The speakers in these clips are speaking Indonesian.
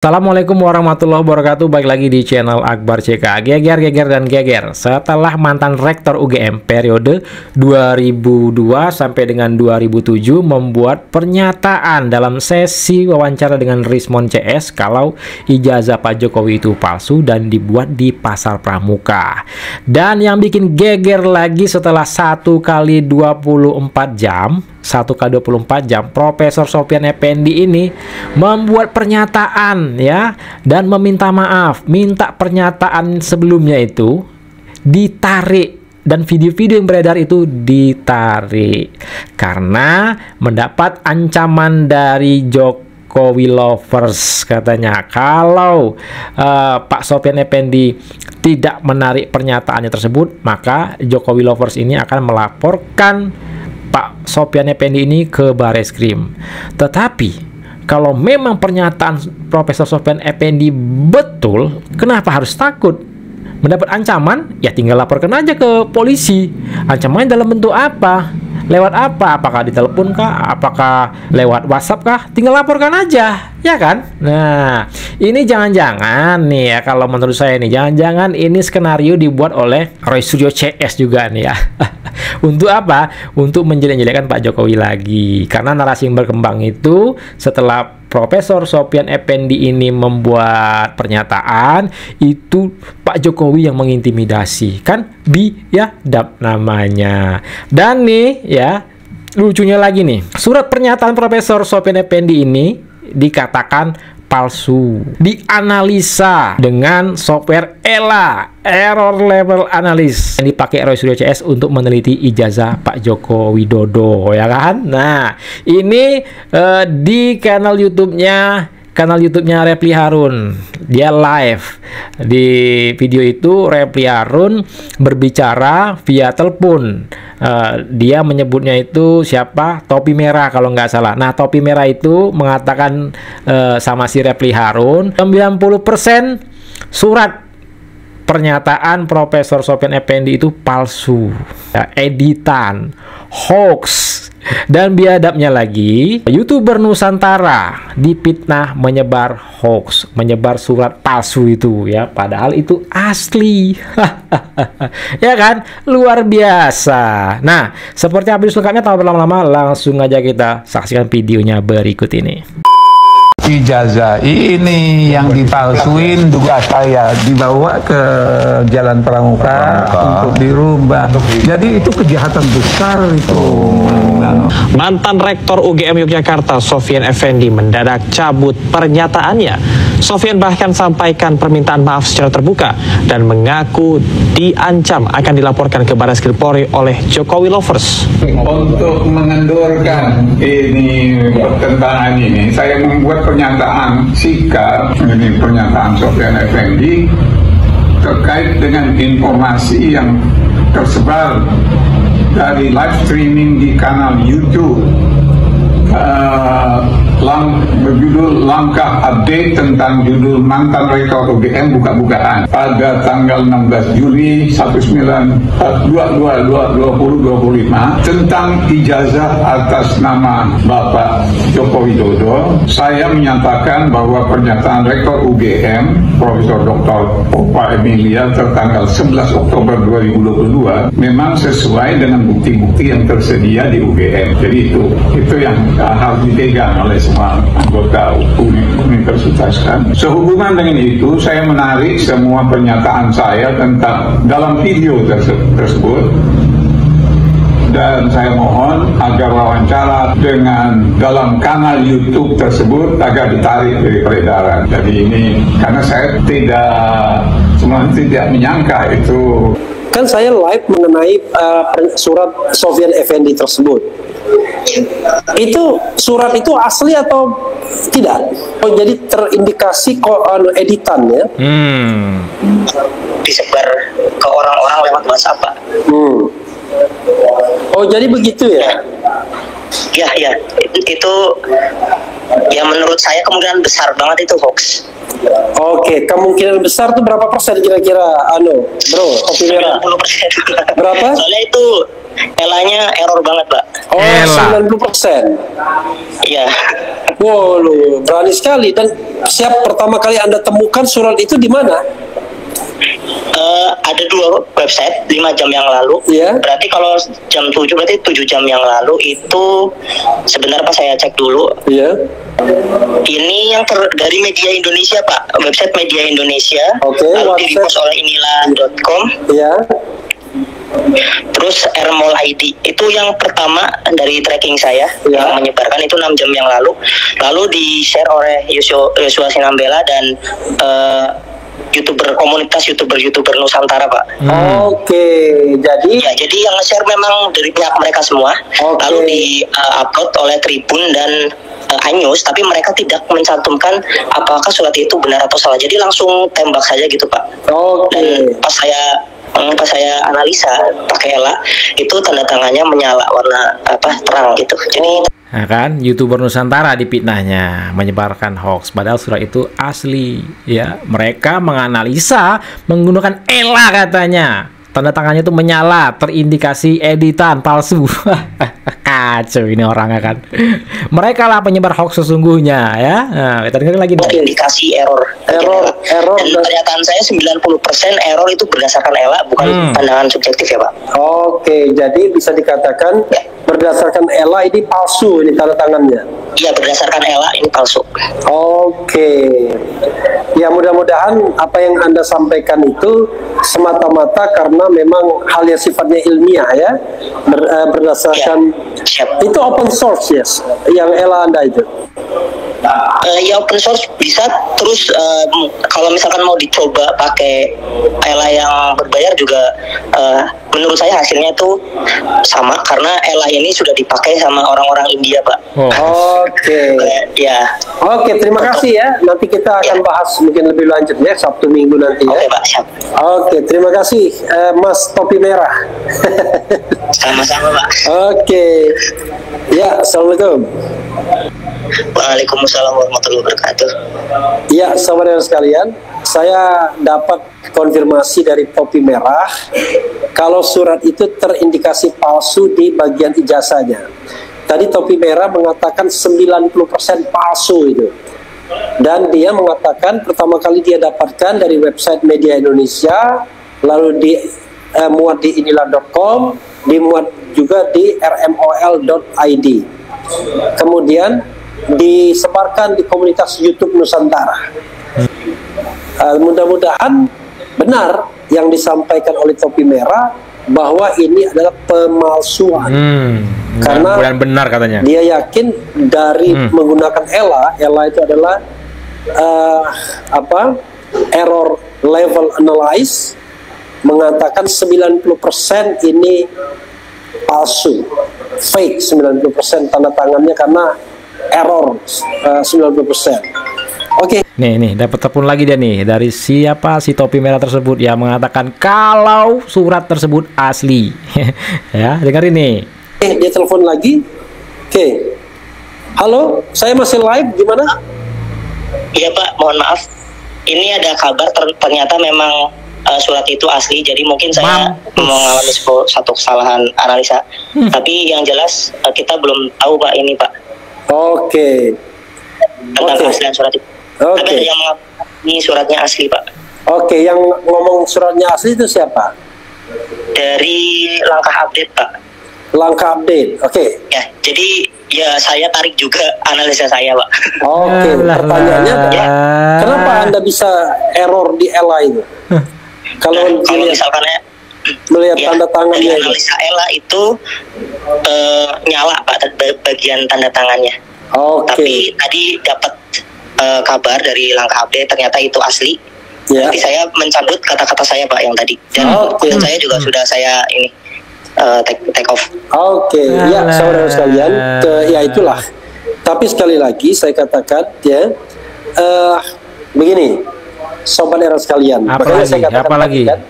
Assalamualaikum warahmatullahi wabarakatuh. Baik lagi di channel Akbar CK. Geger, geger, dan geger. Setelah mantan rektor UGM periode 2002 sampai dengan 2007 membuat pernyataan dalam sesi wawancara dengan Rismon CS kalau ijazah Pak Jokowi itu palsu dan dibuat di Pasar Pramuka. Dan yang bikin geger lagi, setelah 1 kali 24 jam, Profesor Sofyan Effendi ini membuat pernyataan ya, dan meminta maaf, minta pernyataan sebelumnya itu ditarik dan video-video yang beredar itu ditarik karena mendapat ancaman dari Jokowi lovers. Katanya kalau Pak Sofyan Effendi tidak menarik pernyataannya tersebut, maka Jokowi lovers ini akan melaporkan Pak Sofyan Effendi ini ke Bareskrim. Tetapi kalau memang pernyataan Profesor Sofyan Effendi betul, kenapa harus takut? Mendapat ancaman, ya tinggal laporkan aja ke polisi. Ancamannya dalam bentuk apa? Lewat apa? Apakah ditelepon kah? Apakah lewat WhatsApp kah? Tinggal laporkan aja, ya kan? Nah, ini jangan-jangan nih ya, kalau menurut saya nih, jangan-jangan ini skenario dibuat oleh Roy Suryo CS juga nih ya. Untuk apa? Untuk menjelek-jelekkan Pak Jokowi lagi. Karena narasi yang berkembang itu setelah Profesor Sofyan Effendi ini membuat pernyataan, itu Pak Jokowi yang mengintimidasi. Kan biadab namanya. Dan nih ya, lucunya lagi nih, surat pernyataan Profesor Sofyan Effendi ini dikatakan palsu, dianalisa dengan software ELA, Error Level Analysis, yang dipakai Roy Suryo CS untuk meneliti ijazah Pak Joko Widodo, ya kan? Nah, ini di kanal YouTube-nya Refli Harun, dia live. Di video itu Refli Harun berbicara via telepon. Dia menyebutnya itu siapa? Topi Merah kalau nggak salah. Nah, Topi Merah itu mengatakan sama si Refli Harun 90% surat pernyataan Profesor Sofyan Effendi itu palsu, ya, editan, hoax. Dan biadabnya lagi, YouTuber Nusantara dipitnah menyebar hoax, menyebar surat palsu itu ya, padahal itu asli. Ya kan? Luar biasa. Nah, seperti apa selengkapnya, tanpa berlama-lama langsung aja kita saksikan videonya berikut ini. Ijazah ini yang dipalsuin juga saya dibawa ke Jalan Pramuka untuk dirubah. Jadi itu kejahatan besar itu. Mantan Rektor UGM Yogyakarta Sofyan Effendi mendadak cabut pernyataannya. Sofyan bahkan sampaikan permintaan maaf secara terbuka dan mengaku diancam akan dilaporkan ke Bareskrim Polri oleh Jokowi lovers. Untuk mengendorkan ini pertentangan ini, saya membuat pernyataan sikap, ini pernyataan Sofyan Effendi terkait dengan informasi yang tersebar dari live streaming di kanal YouTube berjudul Langkah Update tentang judul mantan rektor UGM buka-bukaan pada tanggal 16 Juli 2025 tentang ijazah atas nama Bapak Joko Widodo. Saya menyatakan bahwa pernyataan rektor UGM Profesor Dr. Opa Emilia tertanggal 11 Oktober 2022 memang sesuai dengan bukti-bukti yang tersedia di UGM. Jadi itu yang harus dipegang oleh semua anggota universitas kan. Sehubungan dengan itu, saya menarik semua pernyataan saya tentang dalam video tersebut, dan saya mohon agar wawancara dengan dalam kanal YouTube tersebut agar ditarik dari peredaran. Jadi ini karena saya tidak menyangka itu. Kan saya live mengenai surat Sofyan Effendi tersebut. Itu surat itu asli atau tidak? Oh, jadi terindikasi editan ya? Disebar ke orang-orang lewat WhatsApp, Pak. Oh, jadi begitu ya? Ya, itu ya menurut saya kemungkinan besar banget itu hoax. Oke, kemungkinan besar tuh berapa persen kira-kira, bro? Kopi merah. 90%. Berapa? Soalnya itu Elanya error banget, Pak. Oh, Ela. 90%. Iya. Wow, lu berani sekali. Dan siap pertama kali Anda temukan surat itu di mana? Ada 2 website 5 jam yang lalu. Iya. Berarti kalau jam 7 berarti 7 jam yang lalu itu sebentar Pak, saya cek dulu. Iya. Ini yang dari media Indonesia, Pak. Website media Indonesia. Oke, lalu website. di-repost oleh inilah.com. Iya. Terus Airmall ID itu yang pertama dari tracking saya Ya. yang menyebarkan itu 6 jam yang lalu. Lalu di-share oleh Yosua Sinambela dan komunitas youtuber Nusantara, Pak. Oke, jadi Ya, jadi yang nge-share memang dari pihak mereka semua. Oke. Lalu di-upload oleh Tribun dan iNews, tapi mereka tidak mencantumkan apakah surat itu benar atau salah. Jadi langsung tembak saja gitu, Pak. oke. Dan pas saya analisa pakai ELA itu tanda tangannya menyala warna terang gitu. Jadi Nah kan, YouTuber Nusantara dipitnahnya menyebarkan hoax, padahal surat itu asli. Ya, mereka menganalisa menggunakan ELA katanya. Tanda tangannya itu menyala, terindikasi editan palsu. Kacau ini orangnya kan. Mereka lah penyebar hoax sesungguhnya ya. Nah, kita dengerin lagi nih. indikasi error. Error. Dan pernyataan saya 90% error itu berdasarkan ELA, bukan pandangan subjektif ya, Pak. Oke, jadi bisa dikatakan berdasarkan ELA ini palsu ini tanda tangannya. Iya, berdasarkan ELA ini palsu. Oke. Ya mudah-mudahan apa yang Anda sampaikan itu semata-mata karena memang hal yang sifatnya ilmiah ya. Berdasarkan Siap. itu open source yes. Yang ELA Anda itu. Ya open source bisa, terus kalau misalkan mau dicoba pakai ELA yang berbayar juga menurut saya hasilnya itu sama karena ELA ini sudah dipakai sama orang-orang India, Pak. Oke. Ya. Oke, terima kasih ya. Nanti kita akan bahas mungkin lebih lanjut ya Sabtu Minggu nanti ya. Oke, Pak, siap. Oke, terima kasih Mas Topi Merah. Sama-sama, Pak. Oke. Ya, Assalamualaikum. Waalaikumsalam warahmatullahi wabarakatuh. Ya, saudara sekalian, saya dapat konfirmasi dari Topi Merah kalau surat itu terindikasi palsu di bagian ijazahnya. Tadi Topi Merah mengatakan 90% palsu itu. Dan dia mengatakan pertama kali dia dapatkan dari website media Indonesia, lalu muat di inilah.com, dimuat juga di rmol.id. Kemudian disebarkan di komunitas YouTube Nusantara. Mudah-mudahan benar yang disampaikan oleh Topi Merah bahwa ini adalah pemalsuan. Karena mudah-mudahan benar katanya. Dia yakin dari menggunakan ELA itu adalah error level analyze mengatakan 90% ini palsu, fake 90% tanda tangannya karena error 90%. Oke. Nih dapat telepon lagi dia nih dari siapa si Topi Merah tersebut yang mengatakan kalau surat tersebut asli. Ya, dengerin nih. Dia telepon lagi. Oke. Halo, saya masih live, gimana? Iya, Pak, mohon maaf. Ini ada kabar ternyata memang surat itu asli, jadi mungkin saya mengalami satu kesalahan analisa. Tapi yang jelas kita belum tahu, Pak, ini, Pak. Oke. Tentang keaslian surat itu. Oke. Ada yang mengatakan ini suratnya asli, Pak. Oke, yang ngomong suratnya asli itu siapa? Dari Langkah Update, Pak. Langkah Update. Oke. Ya, jadi ya saya tarik juga analisa saya, Pak. Oke, pertanyaannya adalah kenapa Anda bisa error di ELA itu? Kalau misalkan melihat tanda tangannya itu. analisa ELA itu nyala, Pak, bagian tanda tangannya. Oke. Tapi tadi dapat kabar dari Langkah Update ternyata itu asli. Ya. Nanti saya mencabut kata-kata saya, Pak, yang tadi. Dan konten saya juga sudah saya ini take off. Oke, ya saudara sekalian, ya itulah. Tapi sekali lagi saya katakan ya, begini, sobat era sekalian. Apalagi? Saya katakan Apalagi? tadi kan,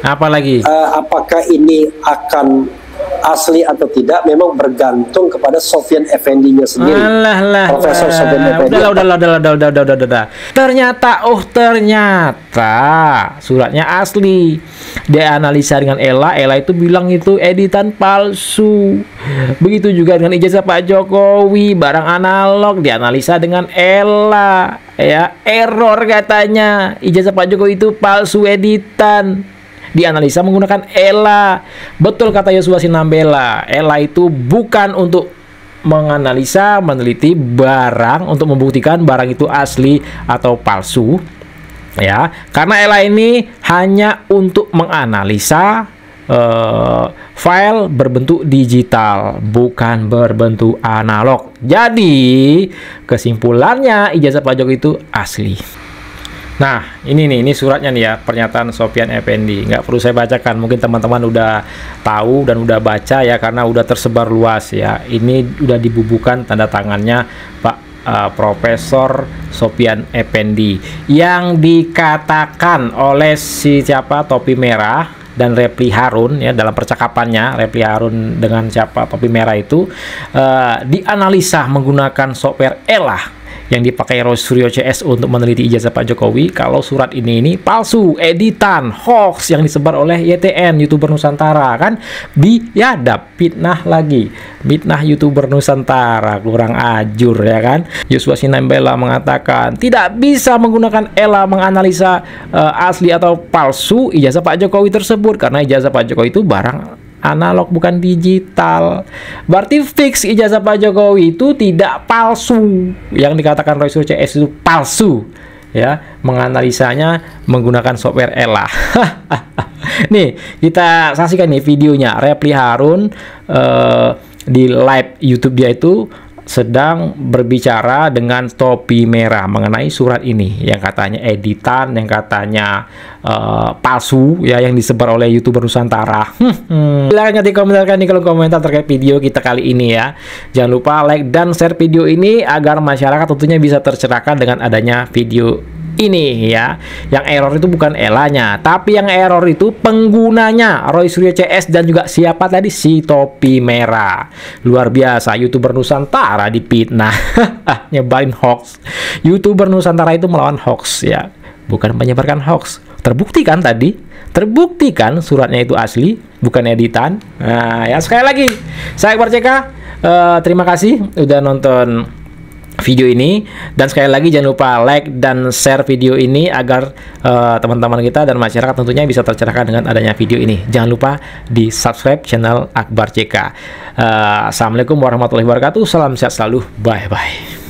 Apalagi? apakah ini akan asli atau tidak memang bergantung kepada Sofyan Effendi-nya sendiri. Profesor Sofyan Effendi. Udah. Ternyata suratnya asli. Dia analisa dengan Ella itu bilang itu editan palsu. Begitu juga dengan ijazah Pak Jokowi, barang analog dianalisa dengan Ella. Ya, error katanya. Ijazah Pak Jokowi itu palsu editan. Dianalisa menggunakan Ella. Betul kata Yosua Sinambela, Ella itu bukan untuk menganalisa, meneliti barang untuk membuktikan barang itu asli atau palsu. Ya, karena Ella ini hanya untuk menganalisa file berbentuk digital, bukan berbentuk analog. Jadi, kesimpulannya ijazah Pak Jokowi itu asli. Nah, ini suratnya nih ya, pernyataan Sofyan Effendi. Nggak perlu saya bacakan, mungkin teman-teman udah tahu dan udah baca ya, karena udah tersebar luas ya. Ini udah dibubuhkan tanda tangannya Pak Profesor Sofyan Effendi, yang dikatakan oleh siapa topi merah dan Repli Harun ya, dalam percakapannya Repli Harun dengan siapa topi merah itu dianalisa menggunakan software Ella yang dipakai Roy Suryo CS untuk meneliti ijazah Pak Jokowi. Kalau surat ini palsu, editan, hoax yang disebar oleh YTN, YouTuber Nusantara, kan biadab, fitnah lagi, fitnah YouTuber Nusantara, kurang ajur ya kan. Yosua Sinambela mengatakan tidak bisa menggunakan Ella menganalisa asli atau palsu ijazah Pak Jokowi tersebut, karena ijazah Pak Jokowi itu barang analog bukan digital. Berarti fix ijazah Pak Jokowi itu tidak palsu. Yang dikatakan Roy Suryo CS itu palsu ya, menganalisanya menggunakan software Ella. Nih, kita saksikan nih videonya. Repli Harun di live YouTube dia itu sedang berbicara dengan topi merah mengenai surat ini yang katanya editan, yang katanya palsu ya, yang disebar oleh YouTuber Nusantara. Silahkan komentarkan di kolom komentar terkait video kita kali ini ya. Jangan lupa like dan share video ini agar masyarakat tentunya bisa tercerahkan dengan adanya video ini ya. Yang error itu bukan Ellanya, tapi yang error itu penggunanya, Roy Suryo CS dan juga siapa tadi, si topi merah. Luar biasa, YouTuber Nusantara dipitnah. Nyebarin hoax. YouTuber Nusantara itu melawan hoax ya, bukan menyebarkan hoax. Terbukti kan tadi? Terbukti kan suratnya itu asli, bukan editan. Nah ya, sekali lagi saya Akbar CK, terima kasih udah nonton video ini, dan sekali lagi jangan lupa like dan share video ini agar teman-teman kita dan masyarakat tentunya bisa tercerahkan dengan adanya video ini. Jangan lupa di subscribe channel Akbar CK. Assalamualaikum warahmatullahi wabarakatuh. Salam sehat selalu. Bye bye.